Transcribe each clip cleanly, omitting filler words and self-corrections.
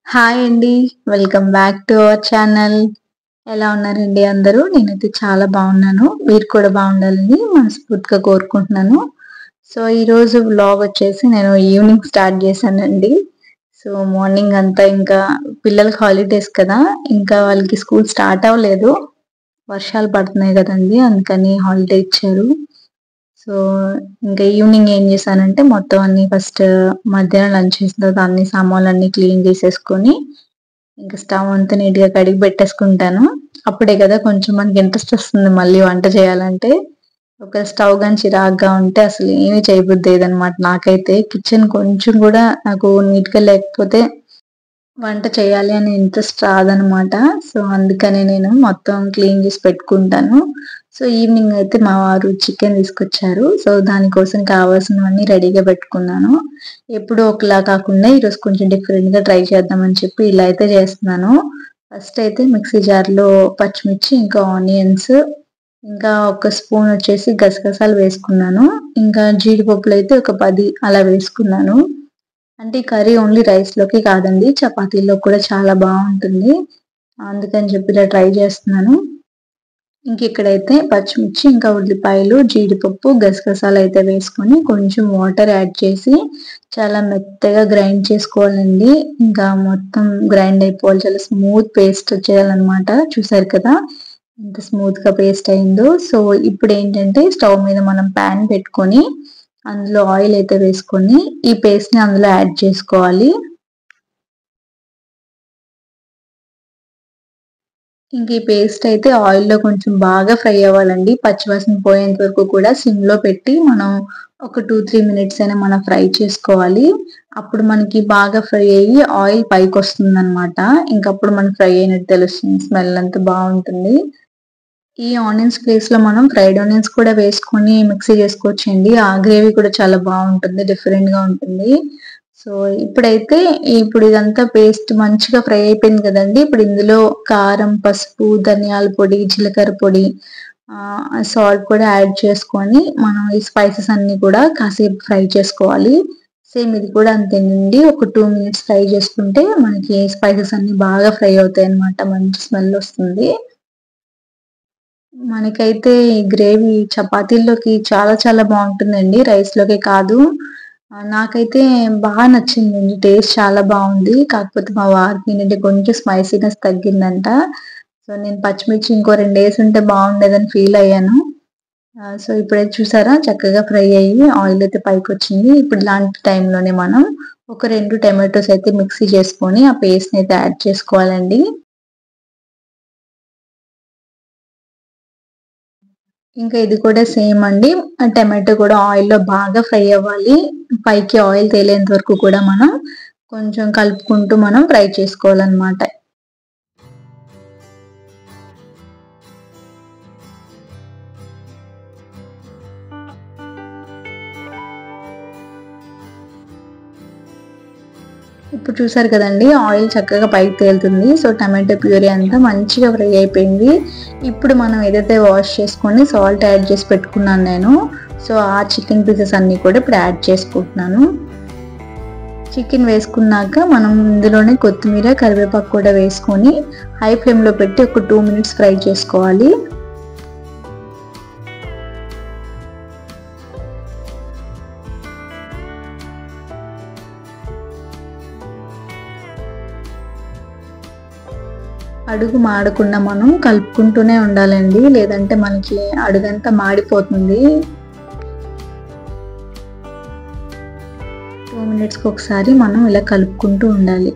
Hi అండి. Welcome back to our channel. ఎలా ఉన్నారండి అందరూ? నేనైతే చాలా బాగున్నాను. మీరు కూడా బాగుండాలని మనస్ఫూర్తిగా కోరుకుంటున్నాను. సో, ఈరోజు వ్లాగ్ వచ్చేసి నేను ఈవినింగ్ స్టార్ట్ చేశానండి. సో, మార్నింగ్ అంతా ఇంకా పిల్లలకి హాలిడేస్ కదా! ఇంకా వాళ్ళకి స్కూల్ స్టార్ట్ అవ్వలేదు. వర్షాలు పడుతున్నాయి కదండీ! అందుకని హాలిడే ఇచ్చారు. సో, ఇంకా ఈవినింగ్ ఏం చేశానంటే మొత్తం అన్నీ ఫస్ట్ మధ్యాహ్నం లంచ్ చేసిన తర్వాత అన్ని సామాన్లన్నీ క్లీన్ చేసేసుకొని, ఇంక స్టవ్ అంతా నీట్‌గా కడిగి పెట్టేసుకుంటాను. అప్పుడే కదా కొంచెం మనకి ఇంట్రెస్ట్ వస్తుంది మళ్ళీ వంట చేయాలంటే. ఒక స్టవ్ గాని చిరాకుగా ఉంటే అసలు ఏమి చేయబుద్దేయదనమాట నాకైతే. కిచెన్ కొంచెం కూడా నాకు నీట్‌గా లేకపోతే వంట చేయాలి అనే ఇంట్రెస్ట్ రాదనమాట. సో, అందుకనే నేను మొత్తం క్లీన్ చేసి పెట్టుకుంటాను. సో, ఈవినింగ్ అయితే మా వారు చికెన్ తీసుకొచ్చారు. సో, దానికోసం కావాల్సినవన్నీ రెడీగా పెట్టుకున్నాను. ఎప్పుడూ ఒకలా కాకుండా ఈరోజు కొంచెం డిఫరెంట్‌గా ట్రై చేద్దామని చెప్పి ఇలా అయితే చేస్తున్నాను. ఫస్ట్ అయితే మిక్సీ జార్‌లో పచ్చిమిర్చి, ఇంకా ఆనియన్స్, ఇంకా ఒక స్పూన్ వచ్చేసి గసగసాలు వేసుకున్నాను. ఇంకా జీడిపప్పులైతే ఒక 10 అలా వేసుకున్నాను. అంటే ఈ కర్రీ ఓన్లీ రైస్‌లోకి కాదండి, చపాతీలో కూడా చాలా బావుంటుంది. అందుకని చెప్పి ఇలా ట్రై చేస్తున్నాను. ఇక్కడైతే పచ్చిమిర్చి, ఇంకా ఉల్లిపాయలు, జీడిపప్పు, గసగసాలయితే వేసుకొని కొంచెం వాటర్ యాడ్ చేసి చాలా మెత్తగా గ్రైండ్ చేసుకోవాలండి. ఇంకా మొత్తం గ్రైండ్ అయిపోవాలి. చాలా స్మూత్ పేస్ట్ వచ్చేయాలనమాట. చూసారు కదా! ఎంత స్మూత్‌గా పేస్ట్ అయిందో. సో, ఇప్పుడేంటంటే స్టవ్ మీద మనం పాన్ పెట్టుకొని అందులో ఆయిల్ అయితే వేసుకొని ఈ పేస్ట్‌ని అందులో యాడ్ చేసుకోవాలి. ఈ పేస్ట్ అయితే ఆయిల్‌లో కొంచెం బాగా ఫ్రై అవ్వాలండి. పచ్చివాసన పోయేంత వరకు కూడా సిమ్‌లో పెట్టి మనం ఒక 2, 3 మినిట్స్ అయినా మనం ఫ్రై చేసుకోవాలి. అప్పుడు మనకి బాగా ఫ్రై అయ్యి ఆయిల్ పైకొస్తుందనమాట. ఇంకప్పుడు మనకు ఫ్రై అయినట్టు తెలుస్తుంది. స్మెల్ అంతా బావుంటుంది. ఈ ఆనియన్స్ ప్లేస్‌లో మనం ఫ్రైడ్ ఆనియన్స్ కూడా వేసుకొని మిక్సీ చేసుకోవచ్చండి. ఆ గ్రేవీ కూడా చాలా బావుంటుంది. డిఫరెంట్‌గా ఉంటుంది. సో, ఇప్పుడు ఇదంతా పేస్ట్ మంచిగా ఫ్రై అయిపోయింది కదండీ! ఇప్పుడు ఇందులో కారం, పసుపు, ధనియాల పొడి, జీలకర్ర పొడి, సాల్ట్ కూడా యాడ్ చేసుకొని మనం ఈ స్పైసెస్ అన్నీ కూడా కాసేపు ఫ్రై చేసుకోవాలి. సేమ్ ఇది కూడా అంతేనండి. ఒక 2 మినిట్స్ ఫ్రై చేసుకుంటే మనకి స్పైసెస్ అన్నీ బాగా ఫ్రై అవుతాయన్నమాట. మంచి స్మెల్ వస్తుంది. మనకైతే ఈ గ్రేవీ చపాతీల్లోకి చాలా చాలా బావుంటుందండి. రైస్‌లోకే కాదు. నాకైతే నచ్చిందండి. టేస్ట్ చాలా బావుంది. కాకపోతే మా వారికేంటంటే కొంచెం స్పైసీనెస్ తగ్గిందంట. సో, నేను పచ్చిమిర్చి ఇంకో 2 యేసుంటే బావుండేదని ఫీల్ అయ్యాను. సో, ఇప్పుడైతే చూసారా చక్కగా ఫ్రై అయ్యి ఆయిల్ అయితే పైకొచ్చింది. ఇప్పుడు ఇలాంటి టైంలోనే మనం ఒక 2 టమాటోస్ అయితే మిక్సీ చేసుకొని ఆ పేస్ట్‌ని అయితే యాడ్ చేసుకోవాలండి. ఇంకా ఇది కూడా సేమ్ అండి. టమాటో కూడా ఆయిల్‌లో బాగా ఫ్రై అవ్వాలి. పైకి ఆయిల్ తేలేంత వరకు కూడా మనం కొంచెం కలుపుకుంటూ మనం ఫ్రై చేసుకోవాలనమాట. ఇప్పుడు చూసారు కదండీ! ఆయిల్ చక్కగా పైకి తేలుతుంది. సో, టమాటో ప్యూరీ అంతా మంచిగా ఫ్రై అయిపోయింది. ఇప్పుడు మనం ఏదైతే వాష్ చేసుకొని సాల్ట్ యాడ్ చేసి పెట్టుకున్నాను నేను. సో, ఆ చికెన్ పీసెస్ అన్నీ కూడా ఇప్పుడు యాడ్ చేసుకుంటున్నాను. చికెన్ వేసుకున్నాక మనం ఇందులోనే కొత్తిమీర, కరివేపాకు కూడా వేసుకొని హై ఫ్లేమ్‌లో పెట్టి ఒక 2 మినిట్స్ ఫ్రై చేసుకోవాలి. అడుగు మాడకుండా మనం కలుపుకుంటూనే ఉండాలండి. లేదంటే మనకి అడుగంతా మాడిపోతుంది. 2 మినిట్స్‌కి ఒకసారి మనం ఇలా కలుపుకుంటూ ఉండాలి.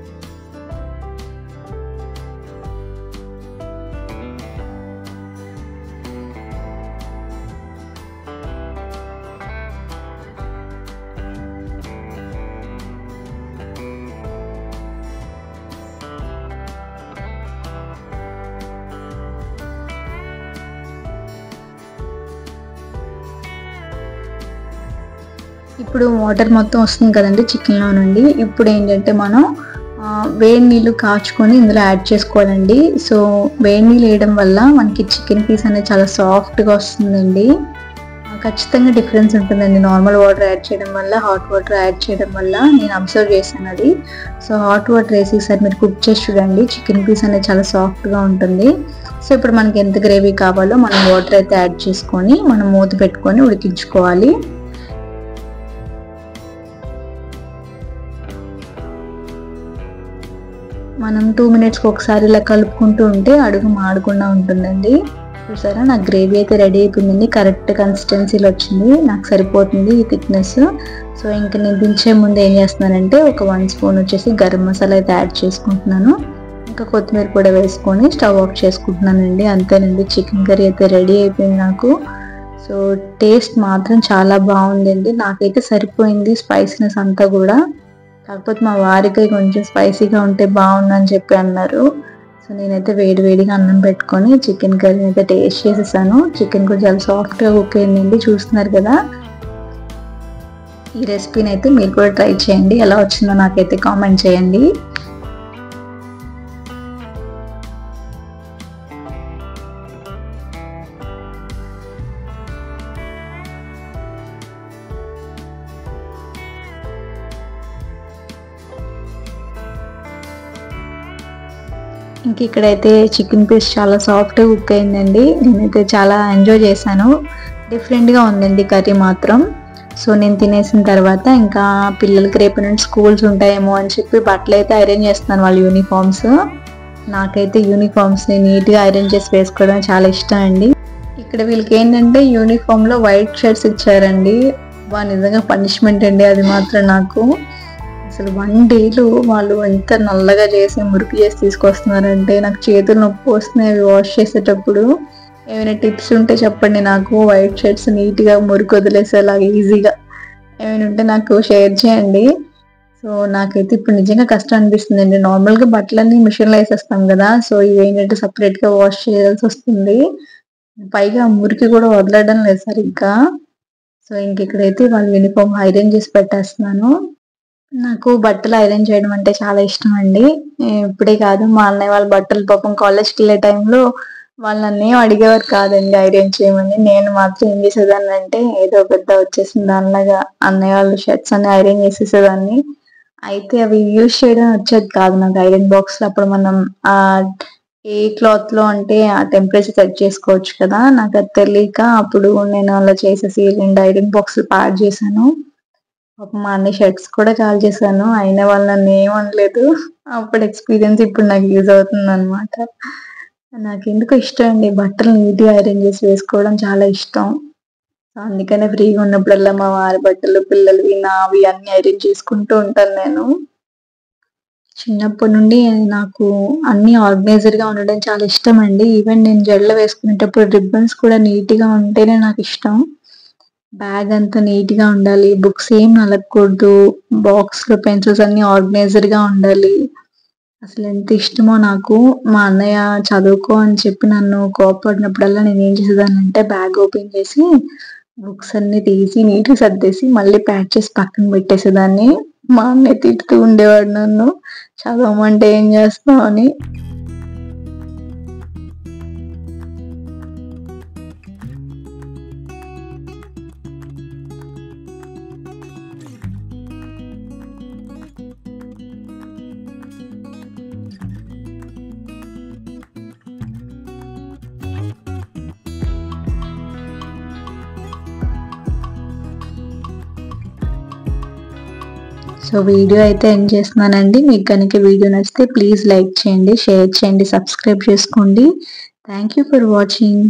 ఇప్పుడు వాటర్ మొత్తం వస్తుంది కదండీ చికెన్‌లో నుండి. ఇప్పుడేంటంటే మనం వేడి నీళ్ళు కాచుకొని ఇందులో యాడ్ చేసుకోవాలండి. సో, వేడి నీళ్ళు వేయడం వల్ల మనకి చికెన్ పీస్ అనేది చాలా సాఫ్ట్‌గా వస్తుందండి. ఖచ్చితంగా డిఫరెన్స్ ఉంటుందండి నార్మల్ వాటర్ యాడ్ చేయడం వల్ల, హాట్ వాటర్ యాడ్ చేయడం వల్ల. నేను అబ్జర్వ్ చేశాను అది. సో హాట్ వాటర్ వేసి ఈసారి మీరు కుక్ చేసి చూడండి. చికెన్ పీస్ అనేది చాలా సాఫ్ట్గా ఉంటుంది. సో ఇప్పుడు మనకి ఎంత గ్రేవీ కావాలో మనం వాటర్ అయితే యాడ్ చేసుకొని మనం మూత పెట్టుకొని ఉడికించుకోవాలి. మనం 2 మినిట్స్కి ఒకసారి ఇలా కలుపుకుంటూ ఉంటే అడుగు మాడకుండా ఉంటుందండి. చూసారా, నాకు గ్రేవీ అయితే రెడీ అయిపోయిందండి. కరెక్ట్ కన్సిస్టెన్సీలో వచ్చింది, నాకు సరిపోతుంది ఈ థిక్నెస్. సో ఇంకా నేను దించే ముందు ఏం చేస్తున్నానంటే ఒక 1 స్పూన్ వచ్చేసి గరం మసాలా అయితే యాడ్ చేసుకుంటున్నాను. ఇంకా కొత్తిమీర కూడా వేసుకొని స్టవ్ ఆఫ్ చేసుకుంటున్నానండి. అంతేనండి, చికెన్ కర్రీ అయితే రెడీ అయిపోయింది నాకు. సో టేస్ట్ మాత్రం చాలా బాగుందండి, నాకైతే సరిపోయింది స్పైసీనెస్ అంతా కూడా. కాకపోతే మా వారికి కొంచెం స్పైసీగా ఉంటే బాగుందని చెప్పి అన్నారు. సో నేనైతే వేడిగా అన్నం పెట్టుకొని చికెన్ కర్రీ అయితే టేస్ట్ చేసేసాను. చికెన్ కూడా చాలా సాఫ్ట్గా కుక్ అయిందండి, చూస్తున్నారు కదా. ఈ రెసిపీని అయితే మీరు కూడా ట్రై చేయండి, ఎలా వచ్చిందో నాకైతే కామెంట్ చేయండి. ఇంక ఇక్కడైతే చికెన్ పీస్ చాలా సాఫ్ట్గా కుక్ అయిందండి. నేనైతే చాలా ఎంజాయ్ చేశాను, డిఫరెంట్గా ఉందండి కర్రీ మాత్రం. సో నేను తినేసిన తర్వాత ఇంకా పిల్లలకి రేపు నుండి స్కూల్స్ ఉంటాయేమో అని చెప్పి బట్టలు అయితే ఐరన్ చేస్తున్నాను, వాళ్ళ యూనిఫామ్స్. నాకైతే యూనిఫామ్స్ని నీట్గా ఐరన్ చేసి వేసుకోవడం చాలా ఇష్టం అండి. ఇక్కడ వీళ్ళకి ఏంటంటే యూనిఫామ్లో వైట్ షర్ట్స్ ఇచ్చారండి. నిజంగా పనిష్మెంట్ అండి అది మాత్రం నాకు. అసలు 1 డేలో వాళ్ళు ఎంత నల్లగా చేసి మురికి చేసి తీసుకొస్తున్నారంటే నాకు చేతులు నొప్పి వస్తున్నాయి అవి వాష్ చేసేటప్పుడు. ఏమైనా టిప్స్ ఉంటే చెప్పండి నాకు, వైట్ షర్ట్స్ నీట్గా మురికి వదిలేసేలాగా ఈజీగా ఏమైనా ఉంటే నాకు షేర్ చేయండి. సో నాకైతే ఇప్పుడు నిజంగా కష్టం అనిపిస్తుందండి. నార్మల్గా బట్టలన్నీ మిషన్లో వేసేస్తాం కదా, సో ఇవి ఏంటంటే సపరేట్గా వాష్ చేయాల్సి వస్తుంది. పైగా మురికి కూడా వదలడం లేదు సరిగ్గా. సో ఇంక ఇక్కడైతే వాళ్ళ యూనిఫామ్ ఐరన్ చేసి పెట్టేస్తున్నాను. నాకు బట్టలు ఐరన్ చేయడం అంటే చాలా ఇష్టం అండి. ఇప్పుడే కాదు, మా అన్నయ్య వాళ్ళ బట్టలు పాపం కాలేజ్కి వెళ్ళే టైంలో వాళ్ళు నన్నేం అడిగేవారు కాదండి ఐరన్ చేయమని. నేను మాత్రం ఏం చేసేదాన్ని అంటే ఏదో పెద్ద వచ్చేసిన దానిలాగా అన్నయ్య వాళ్ళ షర్ట్స్ అన్ని ఐరన్ చేసేసేదాన్ని. అయితే అవి యూజ్ చేయడం వచ్చేది కాదు నాకు ఐరన్ బాక్స్లో. అప్పుడు మనం ఏ క్లాత్లో అంటే ఆ టెంపరేచర్ సెట్ చేసుకోవచ్చు కదా, నాకు అది తెలియక అప్పుడు నేను అలా చేసేసి 2 ఐరన్ బాక్సులు పాడు చేశాను. మా అన్ని షర్ట్స్ కూడా కాల్ చేశాను, అయినా వాళ్ళు నన్ను ఏమనలేదు. అప్పుడు ఎక్స్పీరియన్స్ ఇప్పుడు నాకు యూజ్ అవుతుంది అనమాట. నాకు ఎందుకు ఇష్టం అండి బట్టలు నీట్గా ఐరన్ చేసి వేసుకోవడం చాలా ఇష్టం. అందుకనే ఫ్రీగా ఉన్నప్పుడల్లా మా వారి బట్టలు, పిల్లలవి, నావి అన్ని ఐరన్ చేసుకుంటూ ఉంటాను నేను. చిన్నప్పటి నుండి నాకు అన్ని ఆర్గనైజర్గా ఉండడం చాలా ఇష్టం అండి. ఈవెన్ నేను జడలో వేసుకునేటప్పుడు రిబ్బన్స్ కూడా నీట్గా ఉంటేనే నాకు ఇష్టం. బ్యాగ్ అంతా నీట్గా ఉండాలి, బుక్స్ ఏం నలగకూడదు, బాక్స్లో పెన్సిల్స్ అన్ని ఆర్గనైజర్గా ఉండాలి. అసలు ఎంత ఇష్టమో నాకు. మా అన్నయ్య చదువుకో అని చెప్పి నన్ను కోపడినప్పుడల్లా నేను ఏం చేసేదాన్ని అంటే బ్యాగ్ ఓపెన్ చేసి బుక్స్ అన్ని తీసి నీట్గా సర్దేసి మళ్ళీ ప్యాక్ చేసి పక్కన పెట్టేసేదాన్ని. మా అన్నయ్య తిడుతూ ఉండేవాడు నన్ను, చదవమంటే ఏం చేస్తావు అని. సో వీడియో అయితే ఎండ్ చేస్తున్నానండి. మీకు కనుక వీడియో నచ్చితే ప్లీజ్ లైక్ చేయండి, షేర్ చేయండి, సబ్స్క్రైబ్ చేసుకోండి. Thank you for watching.